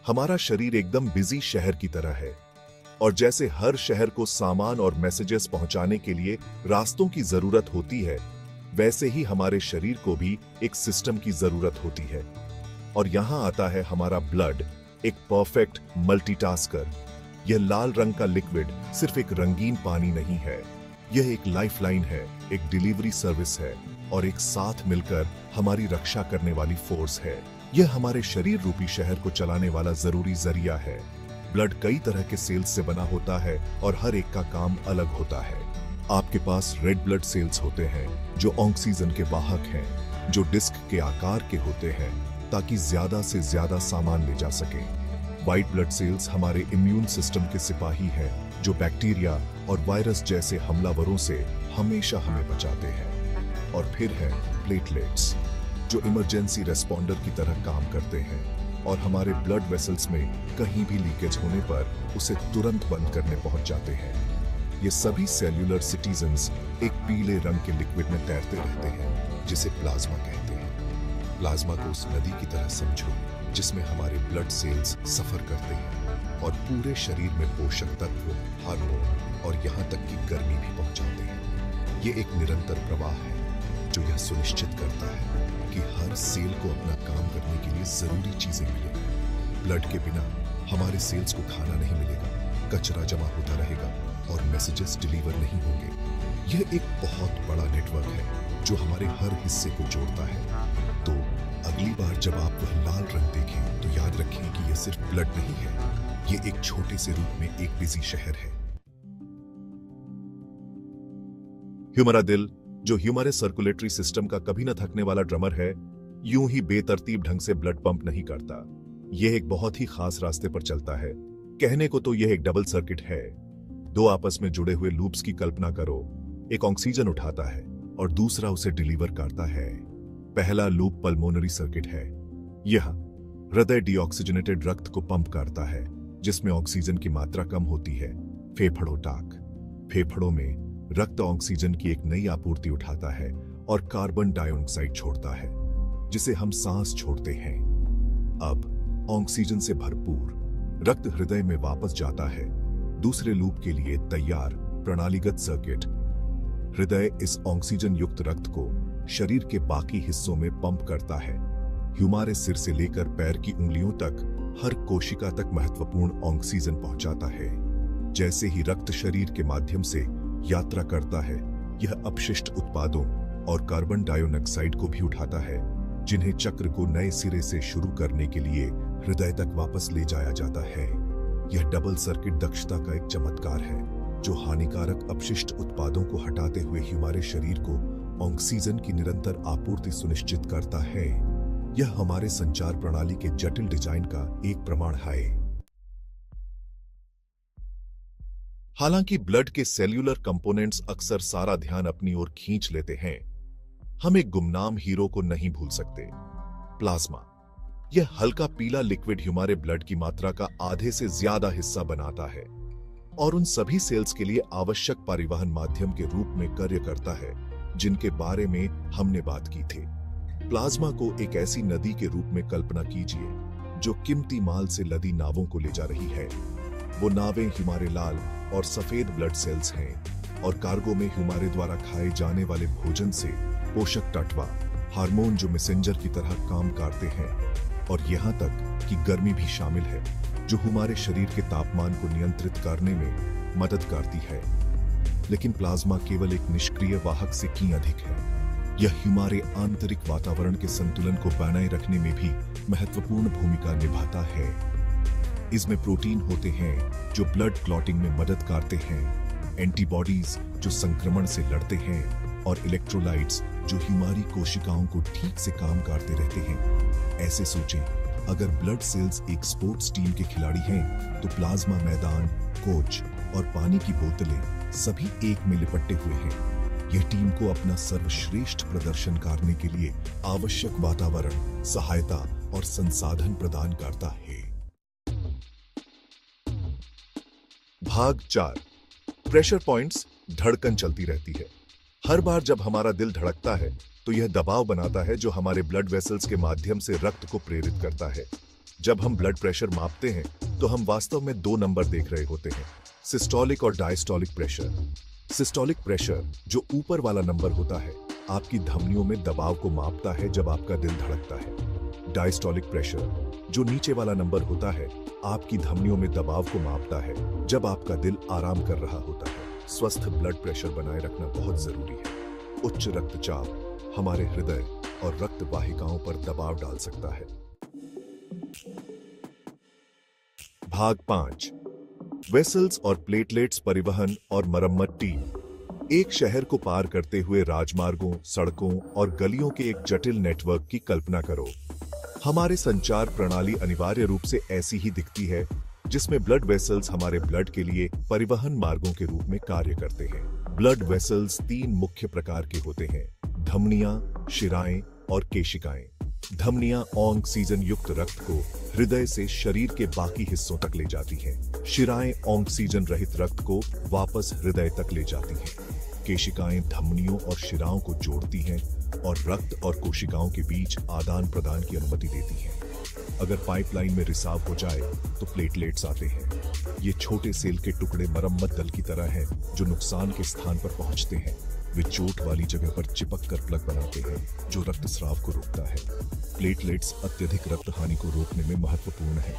हमारा शरीर एकदम बिजी शहर की तरह है, और जैसे हर शहर को सामान और मैसेजेस पहुंचाने के लिए रास्तों की जरूरत होती है, वैसे ही हमारे शरीर को भी एक सिस्टम की जरूरत होती है। और यहां आता है हमारा ब्लड, एक परफेक्ट मल्टीटास्कर। यह लाल रंग का लिक्विड सिर्फ एक रंगीन पानी नहीं है, यह एक लाइफलाइन है, एक डिलीवरी सर्विस है, और एक साथ मिलकर हमारी रक्षा करने वाली फोर्स है। यह हमारे शरीर रूपी शहर को चलाने वाला जरूरी जरिया है। ब्लड कई तरह के सेल्स से बना होता है और हर एक का काम अलग होता है। आपके पास रेड ब्लड सेल्स होते हैं जो ऑक्सीजन के वाहक हैं, जो डिस्क के आकार के होते हैं ताकि ज्यादा से ज्यादा सामान ले जा सके। व्हाइट ब्लड सेल्स हमारे इम्यून सिस्टम के सिपाही हैं, जो बैक्टीरिया और वायरस जैसे हमलावरों से हमेशा हमें बचाते हैं। और फिर है प्लेटलेट्स, जो इमरजेंसी रेस्पॉन्डर की तरह काम करते हैं और हमारे ब्लड वेसल्स में कहीं भी लीकेज होने पर उसे तुरंत बंद करने पहुंच जाते हैं। ये सभी सेल्यूलर सिटीजन्स एक पीले रंग के लिक्विड में तैरते रहते हैं, जिसे प्लाज्मा कहते हैं। प्लाज्मा को उस नदी की तरह समझो जिसमें हमारे ब्लड सेल्स सफर करते हैं और पूरे शरीर में पोषक तत्व, हार्मोन और यहाँ तक कि गर्मी भी पहुंचाते हैं। ये एक निरंतर प्रवाह है जो यह सुनिश्चित करता है कि हर सेल को अपना काम करने के लिए जरूरी चीजें मिलें। ब्लड के बिना हमारे सेल्स को खाना नहीं मिलेगा, कचरा जमा होता रहेगा और मैसेजेस डिलीवर नहीं होंगे। यह एक बहुत बड़ा नेटवर्क है जो हमारे हर हिस्से को जोड़ता है। तो अगली बार जब आप वह लाल रंग देखें तो याद रखें कि यह सिर्फ ब्लड नहीं है, यह एक छोटे से रूप में एक बिजी शहर है। हमारा दिल, जो हमारे सर्कुलेटरी सिस्टम का कभी न थकने वाला ड्रमर है, यूं ही बेतरतीब ढंग से ब्लड पंप नहीं करता। यह एक बहुत ही खास रास्ते पर चलता है। कहने को तो यह एक डबल सर्किट है। दो आपस में जुड़े हुए लूप्स की कल्पना करो। एक ऑक्सीजन उठाता है और दूसरा उसे डिलीवर करता है। पहला लूप पल्मोनरी सर्किट है। यह हृदय डीऑक्सीजनेटेड रक्त को पंप करता है, जिसमें ऑक्सीजन की मात्रा कम होती है। फेफड़ों टाक, फेफड़ों में रक्त ऑक्सीजन की एक नई आपूर्ति उठाता है और कार्बन डाइऑक्साइड छोड़ता है, जिसे हम सांस छोड़ते हैं। अब ऑक्सीजन से भरपूर रक्त हृदय में वापस जाता है, दूसरे लूप के लिए तैयार प्रणालीगत सर्किट। हृदय इस ऑक्सीजन युक्त रक्त को शरीर के बाकी हिस्सों में पंप करता है। हमारे सिर से लेकर पैर की उंगलियों तक हर कोशिका तक महत्वपूर्ण ऑक्सीजन पहुंचाता है। जैसे ही रक्त शरीर के माध्यम से यात्रा करता है, यह अपशिष्ट उत्पादों और कार्बन डाइऑक्साइड को भी उठाता है, जिन्हें चक्र को नए सिरे से शुरू करने के लिए हृदय तक वापस ले जाया जाता है। यह डबल सर्किट दक्षता का एक चमत्कार है जो हानिकारक अपशिष्ट उत्पादों को हटाते हुए हमारे शरीर को ऑक्सीजन की निरंतर आपूर्ति सुनिश्चित करता है। यह हमारे संचार प्रणाली के जटिल डिजाइन का एक प्रमाण है। हालांकि ब्लड के सेल्यूलर कंपोनेंट्स अक्सर सारा ध्यान अपनी ओर खींच लेते हैं, हम एक गुमनाम हीरो को नहीं भूल सकते, प्लाज्मा। यह हल्का पीला लिक्विड हमारे ब्लड की मात्रा का आधे से ज्यादा हिस्सा बनाता है और उन सभी सेल्स के लिए आवश्यक परिवहन माध्यम के रूप में कार्य करता है जिनके बारे में हमने बात की थी। प्लाज्मा को एक ऐसी नदी के रूप में कल्पना कीजिए जो कीमती माल से लदी नावों को ले जा रही है। वो नावें हमारे लाल और सफेद ब्लड सेल्स हैं और कार्गो में हमारे द्वारा खाए जाने वाले भोजन से पोषक तत्व, हार्मोन जो मैसेंजर की तरह काम करते हैं, और यहाँ तक कि गर्मी भी शामिल है जो हमारे शरीर के तापमान को नियंत्रित करने में मदद करती है। लेकिन प्लाज्मा केवल एक निष्क्रिय वाहक से कहीं अधिक है। यह हमारे आंतरिक वातावरण के संतुलन को बनाए रखने में भी महत्वपूर्ण भूमिका निभाता है। इसमें प्रोटीन होते हैं जो ब्लड क्लॉटिंग में मदद करते हैं, एंटीबॉडीज जो संक्रमण से लड़ते हैं, और इलेक्ट्रोलाइट्स जो हमारी कोशिकाओं को ठीक से काम करते रहते हैं। ऐसे सोचें, अगर ब्लड सेल्स एक स्पोर्ट्स टीम के खिलाड़ी हैं, तो प्लाज्मा मैदान, कोच और पानी की बोतलें सभी एक में लिपटे हुए हैं। यह टीम को अपना सर्वश्रेष्ठ प्रदर्शन करने के लिए आवश्यक वातावरण, सहायता और संसाधन प्रदान करता है। भाग 4, प्रेशर पॉइंट्स। धड़कन चलती रहती है। हर बार जब हमारा दिल धड़कता है तो यह दबाव बनाता है जो हमारे ब्लड वेसल्स के माध्यम से रक्त को प्रेरित करता है। जब हम ब्लड प्रेशर मापते हैं तो हम वास्तव में दो नंबर देख रहे होते हैं, सिस्टोलिक और डायस्टोलिक प्रेशर। सिस्टोलिक प्रेशर, जो ऊपर वाला नंबर होता है, आपकी धमनियों में दबाव को मापता है जब आपका दिल धड़कता है। डायस्टोलिक प्रेशर, जो नीचे वाला नंबर होता है, आपकी धमनियों में दबाव को मापता है जब आपका दिल आराम कर रहा होता है। स्वस्थ ब्लड प्रेशर बनाए रखना बहुत जरूरी है। उच्च रक्तचाप हमारे हृदय और रक्त वाहिकाओं पर दबाव डाल सकता है। भाग 5, वेसल्स और प्लेटलेट्स परिवहन और मरम्मत टीम। एक शहर को पार करते हुए राजमार्गों, सड़कों और गलियों के एक जटिल नेटवर्क की कल्पना करो। हमारे संचार प्रणाली अनिवार्य रूप से ऐसी ही दिखती है, जिसमें ब्लड वेसल्स हमारे ब्लड के लिए परिवहन मार्गों के रूप में कार्य करते हैं। ब्लड वेसल्स 3 मुख्य प्रकार के होते हैं: धमनियां, शिराएं और केशिकाएं। धमनियां ऑक्सीजन युक्त रक्त को हृदय से शरीर के बाकी हिस्सों तक ले जाती हैं। शिराएं ऑक्सीजन रहित रक्त को वापस हृदय तक ले जाती हैं। केशिकाएं धमनियों और शिराओं को जोड़ती हैं और रक्त और कोशिकाओं के बीच आदान प्रदान की अनुमति देती हैं। अगर पाइपलाइन में रिसाव हो जाए तो प्लेटलेट्स आते हैं। ये छोटे सेल के टुकड़े मरम्मत दल की तरह हैं, जो नुकसान के स्थान पर पहुंचते हैं। वे चोट वाली जगह पर चिपक कर प्लग बनाते हैं, जो रक्तस्राव को रोकता है। प्लेटलेट्स अत्यधिक रक्त हानि को रोकने में महत्वपूर्ण है।